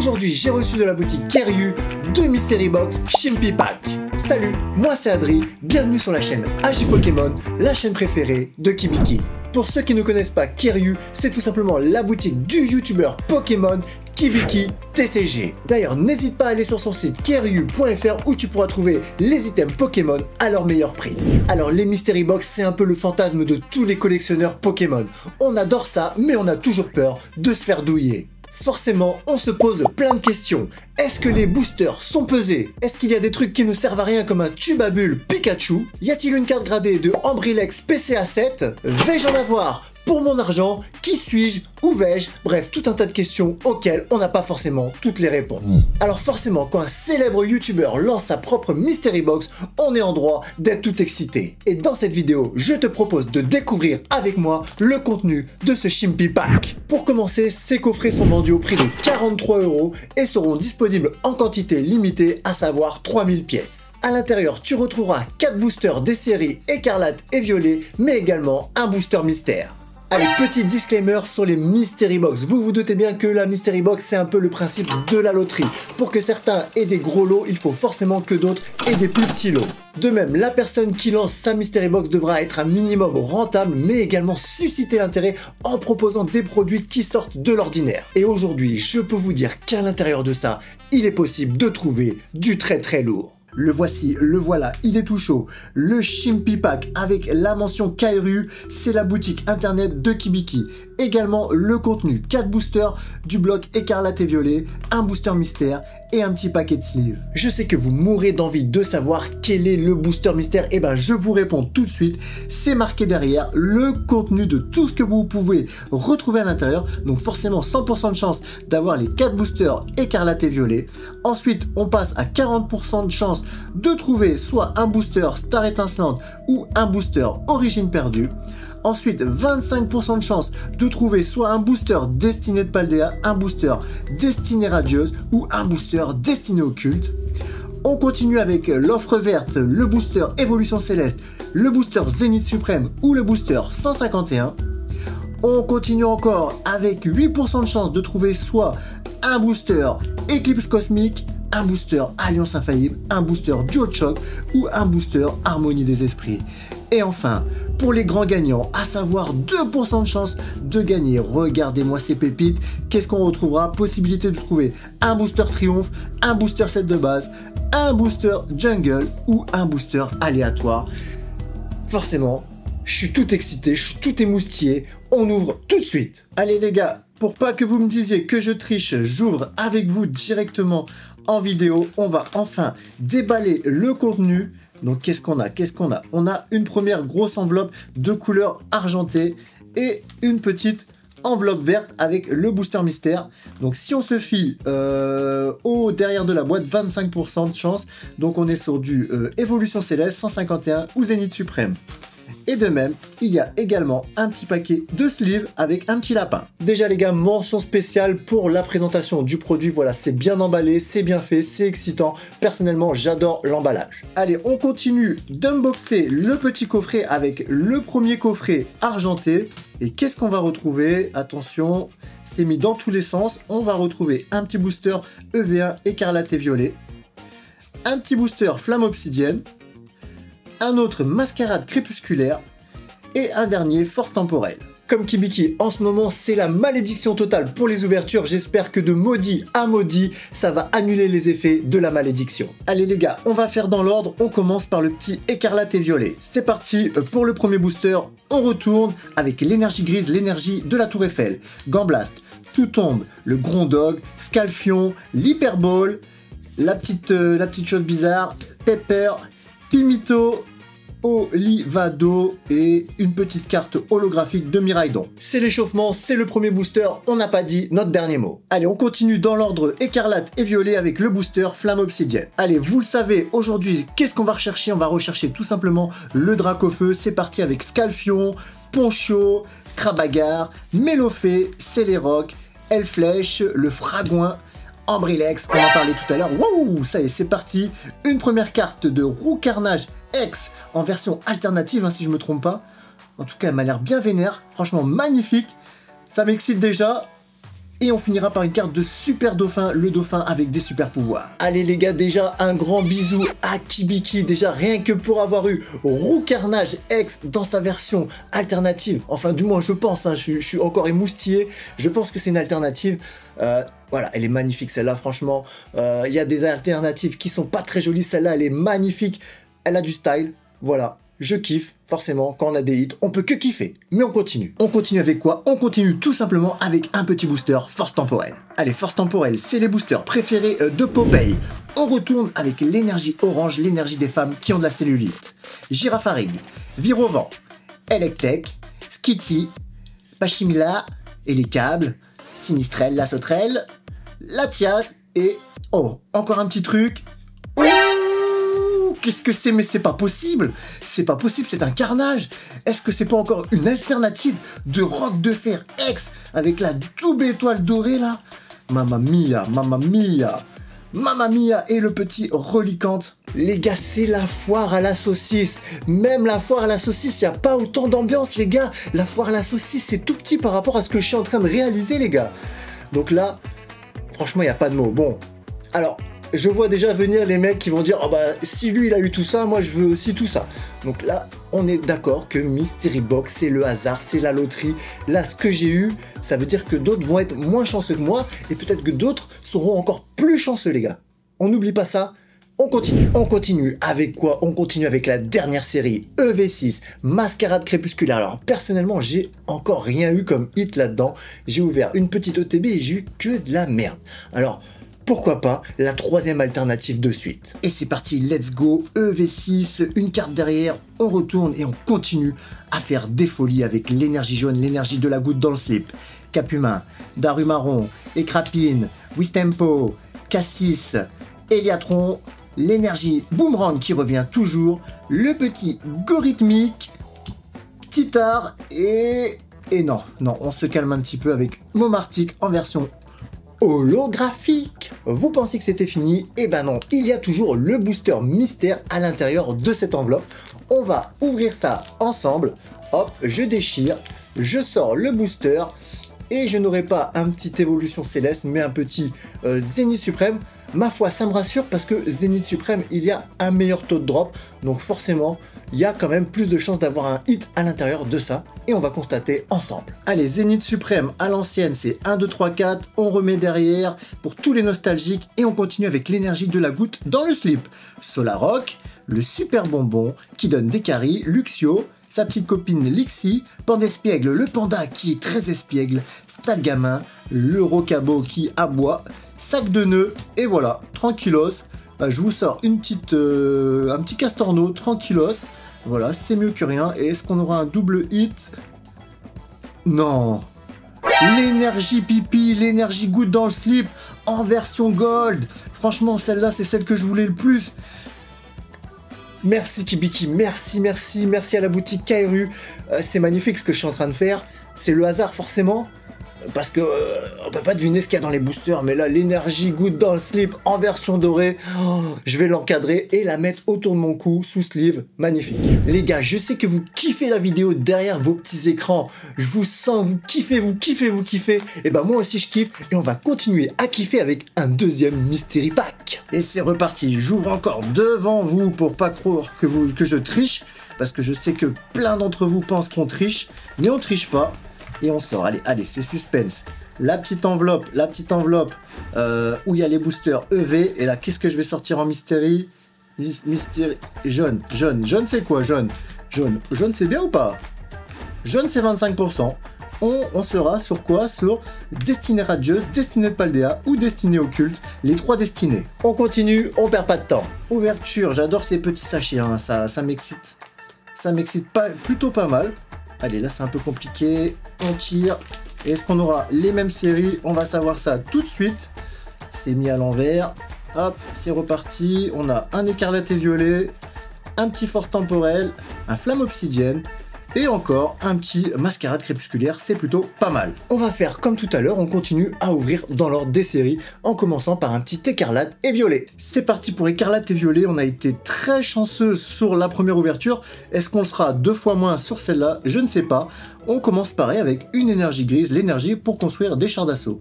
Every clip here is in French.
Aujourd'hui, j'ai reçu de la boutique Kiryu 2 Mystery Box Chimpy Pack. Salut, moi c'est Adri, bienvenue sur la chaîne AJ Pokémon, la chaîne préférée de Kibiki. Pour ceux qui ne connaissent pas Kiryu, c'est tout simplement la boutique du youtubeur Pokémon Kibiki TCG. D'ailleurs, n'hésite pas à aller sur son site kiryu.fr où tu pourras trouver les items Pokémon à leur meilleur prix. Alors les Mystery Box, c'est un peu le fantasme de tous les collectionneurs Pokémon. On adore ça, mais on a toujours peur de se faire douiller. Forcément, on se pose plein de questions. Est-ce que les boosters sont pesés? Est-ce qu'il y a des trucs qui ne servent à rien comme un tube à bulles Pikachu? Y a-t-il une carte gradée de Ambrilex PCA7? Vais-je en avoir pour mon argent? Qui suis-je? Où vais-je? Bref, tout un tas de questions auxquelles on n'a pas forcément toutes les réponses. Alors forcément, quand un célèbre youtubeur lance sa propre Mystery Box, on est en droit d'être tout excité. Et dans cette vidéo, je te propose de découvrir avec moi le contenu de ce Chimpy Pack. Pour commencer, ces coffrets sont vendus au prix de 43 € et seront disponibles en quantité limitée, à savoir 3000 pièces. À l'intérieur, tu retrouveras 4 boosters des séries Écarlate et Violet, mais également un booster mystère. Allez, petit disclaimer sur les Mystery Box. Vous vous doutez bien que la Mystery Box, c'est un peu le principe de la loterie. Pour que certains aient des gros lots, il faut forcément que d'autres aient des plus petits lots. De même, la personne qui lance sa Mystery Box devra être un minimum rentable, mais également susciter l'intérêt en proposant des produits qui sortent de l'ordinaire. Et aujourd'hui, je peux vous dire qu'à l'intérieur de ça, il est possible de trouver du très lourd. Le voici, le voilà, il est tout chaud. Le Chimpy Pack avec la mention Kiryu, c'est la boutique internet de Kibiki. Également le contenu, 4 boosters du bloc Écarlate et Violet, un booster mystère et un petit paquet de sleeves. Je sais que vous mourrez d'envie de savoir quel est le booster mystère, et ben je vous réponds tout de suite. C'est marqué derrière le contenu de tout ce que vous pouvez retrouver à l'intérieur. Donc forcément 100% de chance d'avoir les 4 boosters Écarlate et Violet. Ensuite on passe à 40% de chance de trouver soit un booster Star Étincelante ou un booster Origine Perdue. Ensuite, 25% de chance de trouver soit un booster Destinée de Paldea, un booster Destinée Radieuse ou un booster Destinée Occulte. On continue avec l'offre verte, le booster Évolution Céleste, le booster Zénith Suprême ou le booster 151. On continue encore avec 8% de chance de trouver soit un booster Éclipse Cosmique, un booster Alliance Infaillible, un booster Duo de Choc ou un booster Harmonie des Esprits. Et enfin, pour les grands gagnants, à savoir 2% de chance de gagner. Regardez-moi ces pépites. Qu'est-ce qu'on retrouvera? Possibilité de trouver un booster Triomphe, un booster set de base, un booster Jungle ou un booster aléatoire. Forcément, je suis tout excité, je suis tout émoustillé. On ouvre tout de suite. Allez les gars, pour pas que vous me disiez que je triche, j'ouvre avec vous directement en vidéo. On va enfin déballer le contenu. Donc qu'est-ce qu'on a? On a une première grosse enveloppe de couleur argentée et une petite enveloppe verte avec le booster mystère. Donc si on se fie au derrière de la boîte, 25% de chance. Donc on est sur du Évolution Céleste, 151 ou Zénith Suprême. Et de même, il y a également un petit paquet de sleeves avec un petit lapin. Déjà les gars, mention spéciale pour la présentation du produit. Voilà, c'est bien emballé, c'est bien fait, c'est excitant. Personnellement, j'adore l'emballage. Allez, on continue d'unboxer le petit coffret avec le premier coffret argenté. Et qu'est-ce qu'on va retrouver? Attention, c'est mis dans tous les sens. On va retrouver un petit booster EV1 Écarlate et Violet, un petit booster Flamme Obsidienne, un autre Mascarade Crépusculaire et un dernier Force Temporelle. Comme Kibiki, en ce moment, c'est la malédiction totale pour les ouvertures. J'espère que de maudit à maudit, ça va annuler les effets de la malédiction. Allez les gars, on va faire dans l'ordre. On commence par le petit Écarlate et Violet. C'est parti pour le premier booster. On retourne avec l'énergie grise, l'énergie de la Tour Eiffel. Gamblaste, Tout Tombe, le Grondog, Scalfion, l'Hyperball, la petite chose bizarre, Pepper, Pimito, Olivado et une petite carte holographique de Miraidon. C'est l'échauffement, c'est le premier booster, on n'a pas dit notre dernier mot. Allez, on continue dans l'ordre Écarlate et Violet avec le booster Flamme Obsidienne. Allez, vous le savez, aujourd'hui, qu'est-ce qu'on va rechercher? On va rechercher tout simplement le Dracofeu. C'est parti avec Scalfion, Poncho, Crabagar, Mélofée, Céléroc, Elflèche, le Fragouin, Ambrilex, on en parlait tout à l'heure. Wouh, ça y est, c'est parti. Une première carte de Roux Carnage X en version alternative, hein, si je me trompe pas. En tout cas, elle m'a l'air bien vénère. Franchement, magnifique. Ça m'excite déjà. et on finira par une carte de super dauphin, le dauphin avec des super pouvoirs. Allez les gars, déjà un grand bisou à Kibiki, déjà rien que pour avoir eu Roux Carnage X dans sa version alternative, enfin du moins je pense, hein, je suis encore émoustillé, je pense que c'est une alternative. Voilà, elle est magnifique celle-là, franchement. Il y a des alternatives qui sont pas très jolies, celle-là elle est magnifique, elle a du style, voilà. Je kiffe, forcément, quand on a des hits, on peut que kiffer. Mais on continue. On continue avec quoi? On continue tout simplement avec un petit booster Force Temporelle. Allez, Force Temporelle, c'est les boosters préférés de Popeye. On retourne avec l'énergie orange, l'énergie des femmes qui ont de la cellulite. Girafarig, Virovent, Electek, Skitty, Pachimila, et les câbles, Sinistrelle, la sauterelle, la Tias et... Oh, encore un petit truc. Qu'est-ce que c'est? Mais c'est pas possible! C'est pas possible, c'est un carnage! Est-ce que c'est pas encore une alternative de Roc de Fer X avec la double étoile dorée là? Mamma mia, mamma mia! Mamma mia et le petit reliquante. Les gars, c'est la foire à la saucisse. Même la foire à la saucisse, il n'y a pas autant d'ambiance les gars. La foire à la saucisse, c'est tout petit par rapport à ce que je suis en train de réaliser les gars. Donc là, franchement, il n'y a pas de mots. Bon, alors... je vois déjà venir les mecs qui vont dire « Oh bah, si lui il a eu tout ça, moi je veux aussi tout ça. » Donc là, on est d'accord que Mystery Box, c'est le hasard, c'est la loterie. Là, ce que j'ai eu, ça veut dire que d'autres vont être moins chanceux que moi, et peut-être que d'autres seront encore plus chanceux, les gars. On n'oublie pas ça. On continue. On continue avec quoi? On continue avec la dernière série, EV6, Mascarade Crépusculaire. Alors, personnellement, j'ai encore rien eu comme hit là-dedans. J'ai ouvert une petite ETB et j'ai eu que de la merde. Alors... pourquoi pas la troisième alternative de suite. Et c'est parti, let's go, EV6, une carte derrière, on retourne et on continue à faire des folies avec l'énergie jaune, l'énergie de la goutte dans le slip. Capumin, Darumaron, Écrapine, Wistempo, Cassis, Eliatron, l'énergie Boomerang qui revient toujours, le petit Gorithmique, Titar et non, on se calme un petit peu avec Momartic en version holographique. Vous pensiez que c'était fini? Eh ben non, il y a toujours le booster mystère à l'intérieur de cette enveloppe. On va ouvrir ça ensemble. Hop, je déchire, je sors le booster et je n'aurai pas un petit évolution céleste mais un petit Zénith suprême. Ma foi, ça me rassure parce que Zénith suprême, il y a un meilleur taux de drop, donc forcément, il y a quand même plus de chances d'avoir un hit à l'intérieur de ça, et on va constater ensemble. Allez, Zénith suprême à l'ancienne, c'est 1, 2, 3, 4, on remet derrière pour tous les nostalgiques, et on continue avec l'énergie de la goutte dans le slip. Solaroc, le super bonbon qui donne des caries, Luxio, sa petite copine Lixie, Pandespiègle, le panda qui est très espiègle, Stalgamin, le rocabo qui aboie, sac de nœuds, et voilà, tranquillos. Je vous sors un petit castorno, tranquillos. Voilà, c'est mieux que rien. Et est-ce qu'on aura un double hit? Non. L'énergie pipi, l'énergie goutte dans le slip, en version gold. Franchement, celle-là, c'est celle que je voulais le plus. Merci Kibiki, merci à la boutique Kairu. C'est magnifique ce que je suis en train de faire. C'est le hasard forcément. Parce que on peut pas deviner ce qu'il y a dans les boosters, mais là l'énergie goutte dans le slip en version dorée, je vais l'encadrer et la mettre autour de mon cou sous sleeve, magnifique. Les gars, je sais que vous kiffez la vidéo derrière vos petits écrans, je vous sens, vous kiffez, et ben moi aussi je kiffe et on va continuer à kiffer avec un deuxième Mystery Pack. Et c'est reparti, j'ouvre encore devant vous pour pas croire que je triche, parce que je sais que plein d'entre vous pensent qu'on triche, mais on triche pas. Et on sort, allez, c'est suspense. La petite enveloppe où il y a les boosters EV. Et là, qu'est-ce que je vais sortir en mystery? Mystery jaune c'est quoi jaune c'est bien ou pas? Jaune c'est 25%. On sera sur quoi? Sur Destinée Radieuse, Destinée Paldea ou Destinée Occulte, les 3 destinées. On continue, on perd pas de temps. Ouverture, j'adore ces petits sachets, hein, ça m'excite. Ça m'excite plutôt pas mal. Allez, là c'est un peu compliqué, on tire. Et est-ce qu'on aura les mêmes séries? On va savoir ça tout de suite. C'est mis à l'envers. Hop, c'est reparti. On a un écarlate et violet, un petit force temporelle, un flamme obsidienne et encore un petit mascarade crépusculaire, c'est plutôt pas mal. On va faire comme tout à l'heure, on continue à ouvrir dans l'ordre des séries en commençant par un petit écarlate et violet. C'est parti pour écarlate et violet, on a été très chanceux sur la première ouverture. Est-ce qu'on le sera 2 fois moins sur celle-là? Je ne sais pas. On commence pareil avec une énergie grise, l'énergie pour construire des chars d'assaut.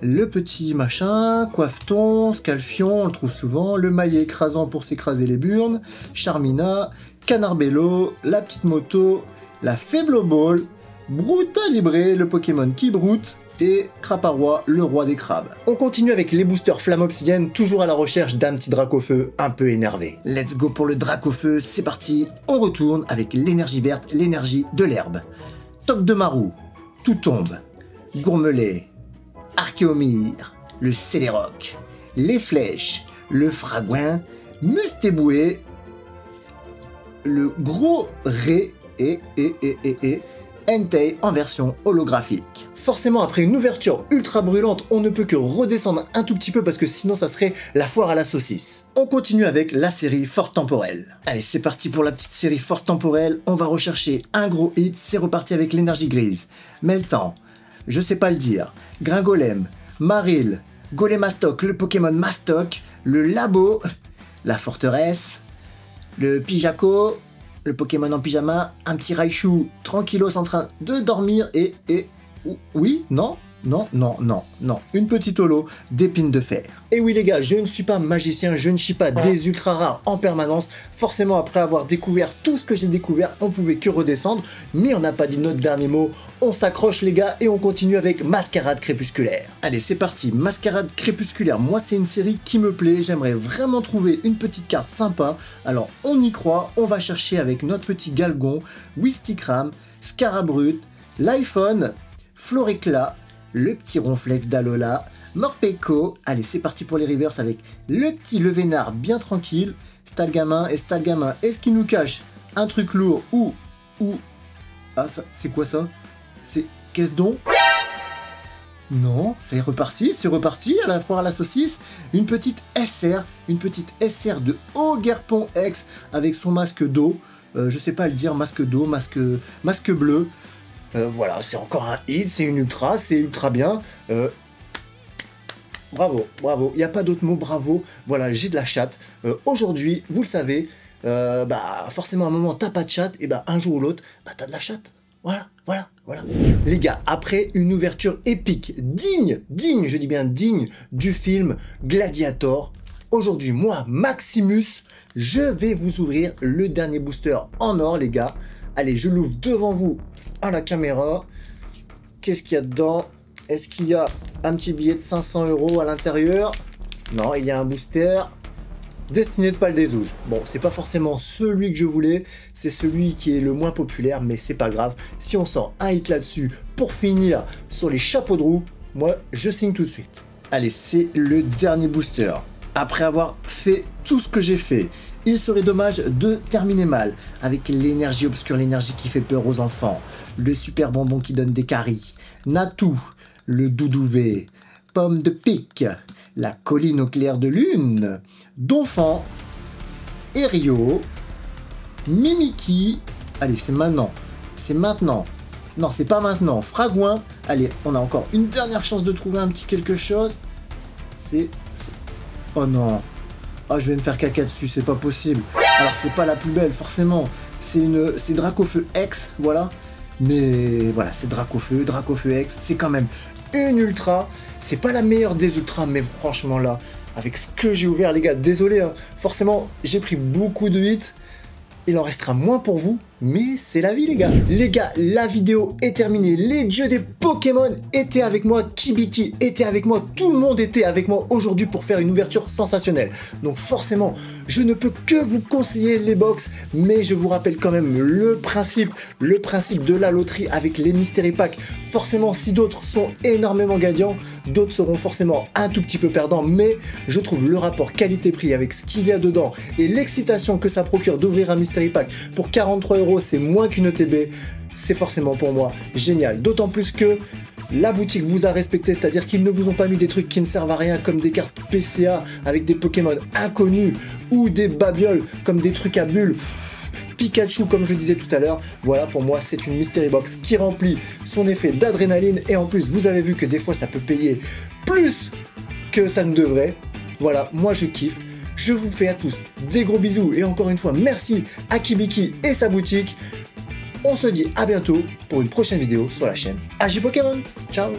Le petit machin, Coiffeton, Scalfion, on le trouve souvent, le maillet écrasant pour s'écraser les burnes, Charmina, Canarbello, la petite moto, la Faibloball, Brutalibré, le Pokémon qui broute, et Craparois, le roi des crabes. On continue avec les boosters Flamme Obsidienne, toujours à la recherche d'un petit Dracofeu un peu énervé. Let's go pour le Dracofeu, c'est parti, on retourne avec l'énergie verte, l'énergie de l'herbe. Toc de Marou, Tout tombe, Gourmelet, Archéomire, le Céléroc, les Flèches, le Fragouin, Mustéboué, le Gros Ré et Entei en version holographique. Forcément, après une ouverture ultra brûlante, on ne peut que redescendre un tout petit peu parce que sinon ça serait la foire à la saucisse. On continue avec la série Force Temporelle. Allez, c'est parti pour la petite série Force Temporelle. On va rechercher un gros hit, c'est reparti avec l'énergie grise. Meltan, je sais pas le dire, Gringolem, Maril, Golemastoc, le Pokémon Mastoc, le Labo, la Forteresse, le Pijaco, le Pokémon en pyjama, un petit Raichu tranquillos en train de dormir et oui, non, une petite holo d'épines de fer. Et oui les gars, je ne suis pas magicien, je ne chie pas des ultra rares en permanence. Forcément, après avoir découvert tout ce que j'ai découvert, on pouvait que redescendre. Mais on n'a pas dit notre dernier mot. On s'accroche les gars et on continue avec Mascarade Crépusculaire. Allez, c'est parti, Mascarade Crépusculaire. Moi, c'est une série qui me plaît. J'aimerais vraiment trouver une petite carte sympa. Alors, on y croit. On va chercher avec notre petit Galgon, Wistikram, Scarabrut, l'iPhone, Floréclat, le petit Ronflex d'Alola, Morpeko. Allez, c'est parti pour les reverse avec le petit Levénard bien tranquille, Stalgamin, est-ce qu'il nous cache un truc lourd ou... Ah, ça, c'est quoi ça? C'est... Qu'est-ce donc? Non, c'est reparti à la foire à la saucisse, une petite SR de Ogerpon X avec son masque d'eau, je sais pas le dire, masque d'eau, masque bleu. Voilà, c'est encore un hit, c'est une ultra, c'est ultra bien. Bravo, il n'y a pas d'autre mot, bravo. Voilà, j'ai de la chatte. Aujourd'hui, vous le savez, forcément à un moment t'as pas de chatte, et un jour ou l'autre, t'as de la chatte. Voilà. Les gars, après une ouverture épique, digne, je dis bien digne, du film Gladiator, aujourd'hui, moi, Maximus, je vais vous ouvrir le dernier booster en or, les gars. Allez, je l'ouvre devant vous à la caméra. Qu'est-ce qu'il y a dedans? Est-ce qu'il y a un petit billet de 500 € à l'intérieur? Non, il y a un booster Destiné de Pal des Ouges. Bon, c'est pas forcément celui que je voulais, c'est celui qui est le moins populaire, mais c'est pas grave. Si on sort un hit là-dessus pour finir sur les chapeaux de roue, moi, je signe tout de suite. Allez, c'est le dernier booster. Après avoir fait tout ce que j'ai fait, il serait dommage de terminer mal avec l'énergie obscure, l'énergie qui fait peur aux enfants, le super bonbon qui donne des caries, Natou, le Doudouvé, Pomme de Pique, la colline au clair de lune, Donphan, Erio, Mimiki. Allez, c'est maintenant. Non, c'est pas maintenant. Fragouin. Allez, on a encore une dernière chance de trouver un petit quelque chose. Oh non. Oh, je vais me faire caca dessus, c'est pas possible. Alors, c'est pas la plus belle, forcément. C'est Dracofeu X, voilà. Mais voilà, c'est Dracofeu X. C'est quand même une ultra. C'est pas la meilleure des ultras, mais franchement là, avec ce que j'ai ouvert, les gars, désolé, hein, forcément, j'ai pris beaucoup de hits. Il en restera moins pour vous, mais c'est la vie, les gars. Les gars, la vidéo est terminée. Les dieux des Pokémon étaient avec moi. Kibiki était avec moi. Tout le monde était avec moi aujourd'hui pour faire une ouverture sensationnelle. Donc forcément, je ne peux que vous conseiller les box, mais je vous rappelle quand même le principe de la loterie avec les Mystery Packs. Forcément, si d'autres sont énormément gagnants, d'autres seront forcément un tout petit peu perdants, mais je trouve le rapport qualité-prix avec ce qu'il y a dedans et l'excitation que ça procure d'ouvrir un Mystery Pack pour 43 €, c'est moins qu'une ETB, c'est forcément pour moi génial. D'autant plus que la boutique vous a respecté, c'est-à-dire qu'ils ne vous ont pas mis des trucs qui ne servent à rien comme des cartes PCA avec des Pokémon inconnus ou des babioles comme des trucs à bulles. Pikachu, comme je disais tout à l'heure, voilà, pour moi c'est une Mystery Box qui remplit son effet d'adrénaline et en plus vous avez vu que des fois ça peut payer plus que ça ne devrait. Voilà, moi je kiffe. Je vous fais à tous des gros bisous et encore une fois merci à Kibiki et sa boutique. On se dit à bientôt pour une prochaine vidéo sur la chaîne AJ Pokémon. Ciao.